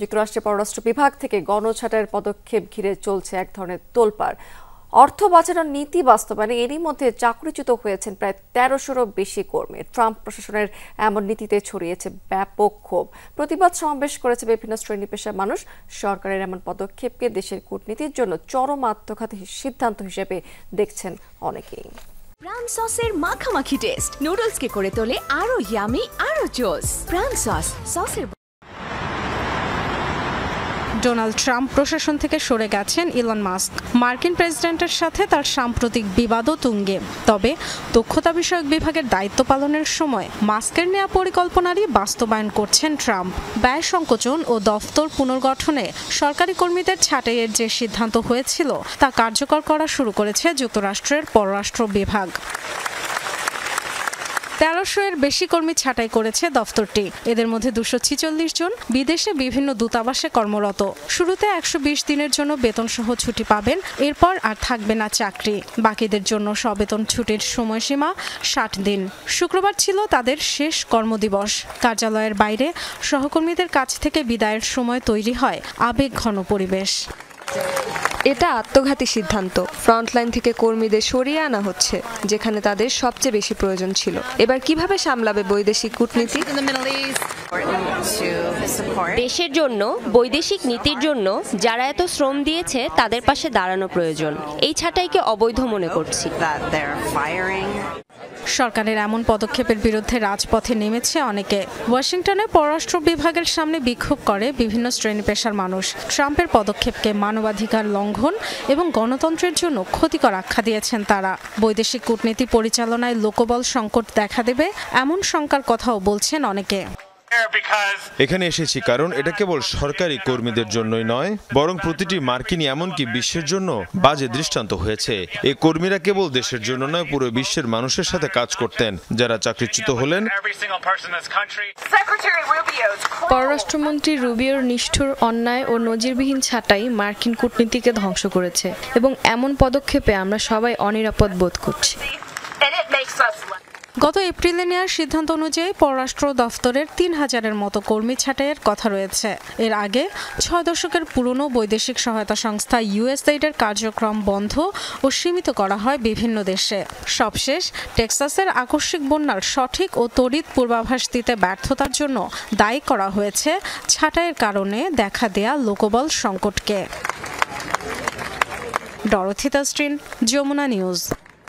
যুক্তরাষ্ট্রের পররাষ্ট্র বিভাগ থেকে গণছাঁটাইয়ের পদক্ষেপ ঘিরে চলছে এক ধরনের তোলপাড়। অর্থ বাঁচানোর নীতি বাস্তবায়নে এরই মধ্যে চাকরিচ্যুত হয়েছেন প্রায় ১৩০০রও বেশি কর্মী। ট্রাম্প প্রশাসনের এমন নীতিতে ছড়িয়েছে ব্যাপক ক্ষোভ। প্রতিবাদ সমাবেশ করেছে বিভিন্ন শ্রেণী পেশার মানুষ। সরকারের এমন পদক্ষেপকে দেশের কূটনীতির জন্য চরম আত্মঘাতী সিদ্ধান্ত হিসেবে দেখছেন অনেকেই। প্রাণ সসের মাখামাখি টেস্ট নুডলসকে করে তোলে আরো ইয়ামি আরো জোস। প্রাণ সসের ডোনাল্ড ট্রাম্প প্রশাসন থেকে সরে গেছেন ইলন মাস্ক। মার্কিন প্রেসিডেন্টের সাথে তার সাম্প্রতিক বিবাদও তুঙ্গে। তবে দক্ষতা বিষয়ক বিভাগের দায়িত্ব পালনের সময় মাস্কের নেওয়া পরিকল্পনারই বাস্তবায়ন করছেন ট্রাম্প। ব্যয় সংকোচন ও দফতর পুনর্গঠনে সরকারি কর্মীদের ছাঁটাইয়ের যে সিদ্ধান্ত হয়েছিল তা কার্যকর করা শুরু করেছে যুক্তরাষ্ট্রের পররাষ্ট্র বিভাগ। ১৩০০-এর বেশি কর্মী ছাঁটাই করেছে দফতরটি। এদের মধ্যে ২৪৬ জন বিদেশে বিভিন্ন দূতাবাসে কর্মরত। শুরুতে ১২০ দিনের জন্য বেতনসহ ছুটি পাবেন, এরপর আর থাকবে না চাকরি। বাকিদের জন্য সবেতন ছুটির সময়সীমা ৬০ দিন। শুক্রবার ছিল তাদের শেষ কর্মদিবস। কার্যালয়ের বাইরে সহকর্মীদের কাছ থেকে বিদায়ের সময় তৈরি হয় আবেগঘন পরিবেশ। এটা আত্মঘাতী সিদ্ধান্ত। ফ্রন্টলাইন থেকে কর্মীদের সরিয়ে আনা হচ্ছে যেখানে তাদের সবচেয়ে বেশি প্রয়োজন ছিল। এবার কিভাবে সামলাবে বৈদেশিক কূটনীতি? দেশের জন্য বৈদেশিক নীতির জন্য যারা এত শ্রম দিয়েছে তাদের পাশে দাঁড়ানো প্রয়োজন। এই ছাঁটাইকে অবৈধ মনে করছি। সরকারের এমন পদক্ষেপের বিরুদ্ধে রাজপথে নেমেছে অনেকে। ওয়াশিংটনে পররাষ্ট্র বিভাগের সামনে বিক্ষোভ করে বিভিন্ন শ্রেণী পেশার মানুষ। ট্রাম্পের পদক্ষেপকে মানবাধিকার লঙ্ঘন এবং গণতন্ত্রের জন্য ক্ষতিকর আখ্যা দিয়েছেন তারা। বৈদেশিক কূটনীতি পরিচালনায় লোকবল সংকট দেখা দেবে এমন শঙ্কার কথাও বলছেন অনেকে। এখানে এসেছি কারণ এটা কেবল সরকারি কর্মীদের জন্যই নয়, বরং প্রতিটি মার্কিনী এমনকি বিশ্বের জন্য বাজে দৃষ্টান্ত হয়েছে। এই কর্মীরা কেবল দেশের জন্য নয়, পুরো বিশ্বের মানুষের সাথে কাজ করতেন। যারা চাকরিচ্যুত হলেন, পররাষ্ট্রমন্ত্রী রুবিওর নিষ্ঠুর, অন্যায় ও নজিরবিহীন ছাঁটাই মার্কিন কূটনীতিকে ধ্বংস করেছে এবং এমন পদক্ষেপে আমরা সবাই অনিরাপদ বোধ করছি। গত এপ্রিলে নেওয়ার সিদ্ধান্ত অনুযায়ী পররাষ্ট্র দফতরের ৩০০০-এর মতো কর্মী ছাঁটাইয়ের কথা রয়েছে। এর আগে ৬ দশকের পুরনো বৈদেশিক সহায়তা সংস্থা ইউএসএইডের কার্যক্রম বন্ধ ও সীমিত করা হয় বিভিন্ন দেশে। সবশেষ টেক্সাসের আকস্মিক বন্যার সঠিক ও তড়িৎ পূর্বাভাস দিতে ব্যর্থতার জন্য দায়ী করা হয়েছে ছাঁটাইয়ের কারণে দেখা দেয়া লোকবল সংকটকে। Dorothy Tasrin, Jamuna news.